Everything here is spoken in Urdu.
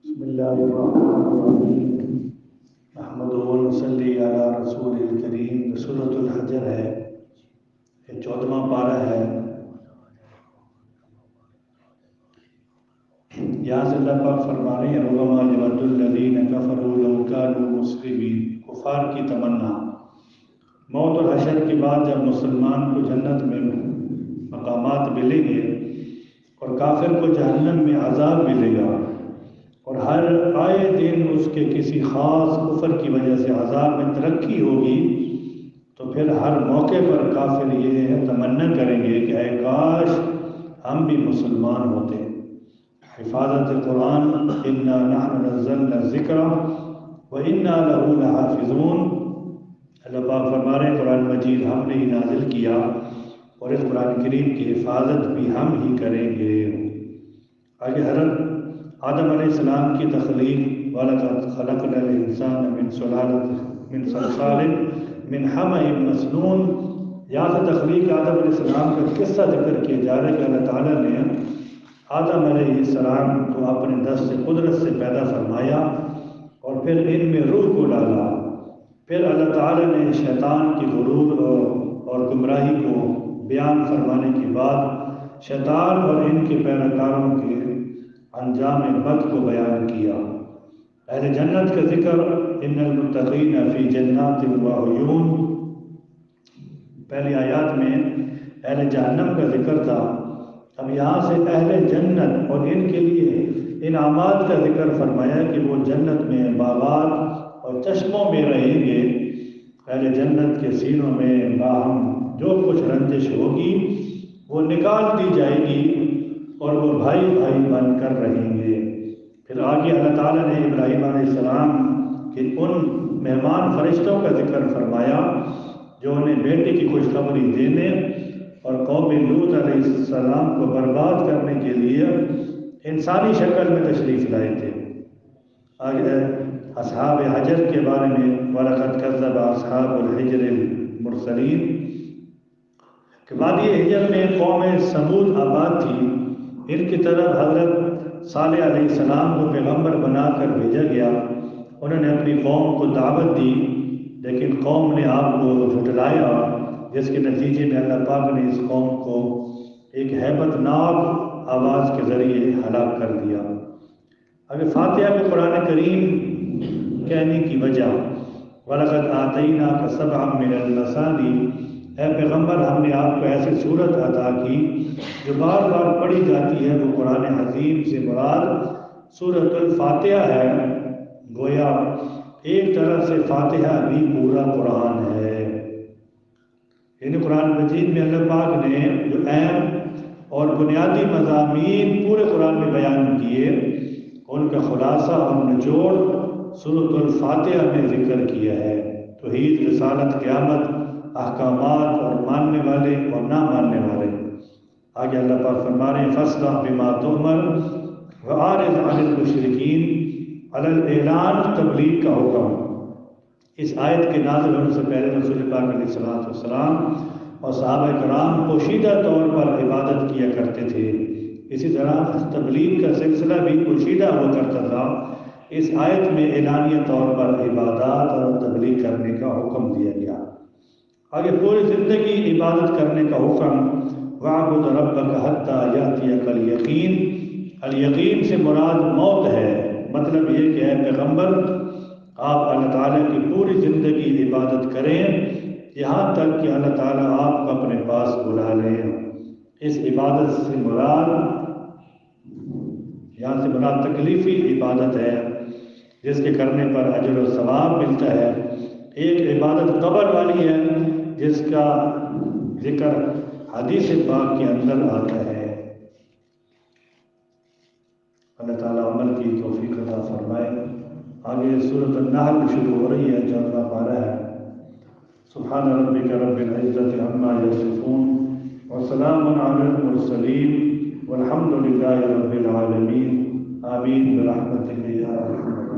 بسم اللہ الرحمن الرحیم نحمدہ ونصلی علی رسول الکریم۔ سورۃ الحجر ہے، یہ 14واں پارہ ہے۔ یہاں سے اللہ پاک فرما رہے ہیں ربما یود الذین کفروا لو کانوا مسلمین، کفار کی تمنا۔ موت اور حشر کے بعد جب مسلمان کو جنت میں مقامات ملیں گے اور کافر کو جہنم میں عذاب ملے گا، اور ہر آئے دن اس کے کسی خاص کفر کی وجہ سے عذاب میں ترقی ہوگی، تو پھر ہر موقع پر کافر یہ تمنا کریں گے کہ اے کاش ہم بھی مسلمان ہوتے۔ حفاظت قرآن، انا نحن نزلنا الذکر وانا لہ لحافظون۔ اللہ پاک فرما رہے ہیں قرآن مجید ہم نے ہی نازل کیا اور اس قرآن کریم کی حفاظت بھی ہم ہی کریں گے۔ آگے حضرت آدم علیہ السلام کی تخلیق، وَلَقَدْ خَلَقْنَا الْإِنسَانَ مِنْ صَلْصَالٍ مِنْ حَمَإٍ مَسْنُونٍ۔ یہاں سے تخلیق آدم علیہ السلام کا قصہ ذکر کیا جا رہا ہے کہ اللہ تعالیٰ نے آدم علیہ السلام کو اپنے دست قدرت سے پیدا فرمایا اور پھر ان میں روح کو ڈالا۔ پھر اللہ تعالیٰ نے شیطان کی غرور اور گمراہی کو بیان فرمانے کے بعد شیطان اور ان کے پیروکاروں کے انجام بد کو بیان کیا۔ اہل جنت کا ذکر، ان المتقین فی جنات وعیون، پہلی آیات میں اہل جہنم کا ذکر تھا۔ اب یہاں سے اہل جنت اور ان کے لیے انعامات کا ذکر فرمایا کہ وہ جنت میں باغات اور چشموں میں رہیں گے۔ اہل جنت کے سینوں میں باہم جو کچھ رنجش ہوگی وہ نکال دی جائے گی اور وہ بھائی بھائی بن کر رہیں گے۔ پھر آگے اللہ تعالیٰ نے ابراہیم علیہ السلام کے ان مہمان فرشتوں کا ذکر فرمایا جو انہیں بیٹے کی خوشخبری دینے اور قوم لوط علیہ السلام کو برباد کرنے کے لیے انسانی شکل میں تشریف لائے تھے۔ آگے اصحاب حجر کے بارے میں، وَلَقَدْ كَذَّبَ أَصْحَابُ الْحِجْرِ الْمُرْسَلِينَ، کہ وادی حجر میں قوم سمود آباد تھی۔ ان کی طرف حضرت صالح علیہ السلام کو پیغمبر بنا کر بھیجا گیا۔ انہوں نے اپنی قوم کو دعوت دی، لیکن قوم نے آپ کو جھٹلایا، جس کے نتیجے میں اللہ پاک نے اس قوم کو ایک ہیبت ناک آواز کے ذریعے ہلاک کر دیا۔ اب فاتحہ میں قرآن کریم کہنے کی وجہ، وَلَقَدْ آتَيْنَاكَ سَبْعًا مِنَ الْمَثَانِي، اے پیغمبر ہم نے آپ کو ایسی صورت عطا کی جو بار بار پڑھی جاتی ہے۔ وہ قرآن عظیم سے مراد سورۃ الفاتحہ ہے۔ گویا ایک طرح سے فاتحہ بھی پورا قرآن ہے۔ یعنی قرآن مجید میں اللہ پاک نے جو اہم اور بنیادی مضامین پورے قرآن میں بیان کیے، ان کا خلاصہ اور نچوڑ سورۃ الفاتحہ میں ذکر کیا ہے۔ توحید، رسالت، قیامت، احکامات اور ماننے والے اور نہ ماننے والے۔ آگے اللہ پاک فرما رہے ہیں فَاصْدَعْ بِمَا تُؤْمَرُ وَأَعْرِضْ عَنِ الْمُشْرِكِينَ۔ اعلان تبلیغ کا حکم۔ اس آیت کے نازل ہونے سے پہلے رسول پاک علیہ السلام اور صحابہ کرام پوشیدہ طور پر عبادت کیا کرتے تھے۔ اسی طرح تبلیغ کا سلسلہ بھی پوشیدہ ہوا کرتا تھا۔ اس آیت میں اعلانیہ طور پر عبادات اور تبلیغ کرنے کا حکم دیا گیا۔ آگے پوری زندگی عبادت کرنے کا حکم، وَاعْبُدْ رَبَّكَ حَتَّى يَأْتِيَكَ الْيَقِينُ۔ الیقین سے مراد موت ہے۔ مطلب یہ کہ اے پیغمبر آپ اللہ تعالیٰ کی پوری زندگی عبادت کریں یہاں تک کہ اللہ تعالیٰ آپ کو اپنے پاس بلا لیں۔ اس عبادت سے مراد یہاں سے مراد تکلیفی عبادت ہے، جس کے کرنے پر اجر و ثواب ملتا ہے۔ ایک عبادت قبر والی ہے، جس کا ذکر حدیث پاک کے اندر آتا ہے۔ اللہ تعالیٰ عمل کی توفیق عطا فرمائے۔ آگے سورۃ النحل شروع ہو رہی ہے، 14واں پارہ ہے۔ سبحان ربک رب العزۃ عما یصفون وسلام علی المرسلین والحمد للہ رب العالمین، آمین برحمتک یا ارحم الراحمین۔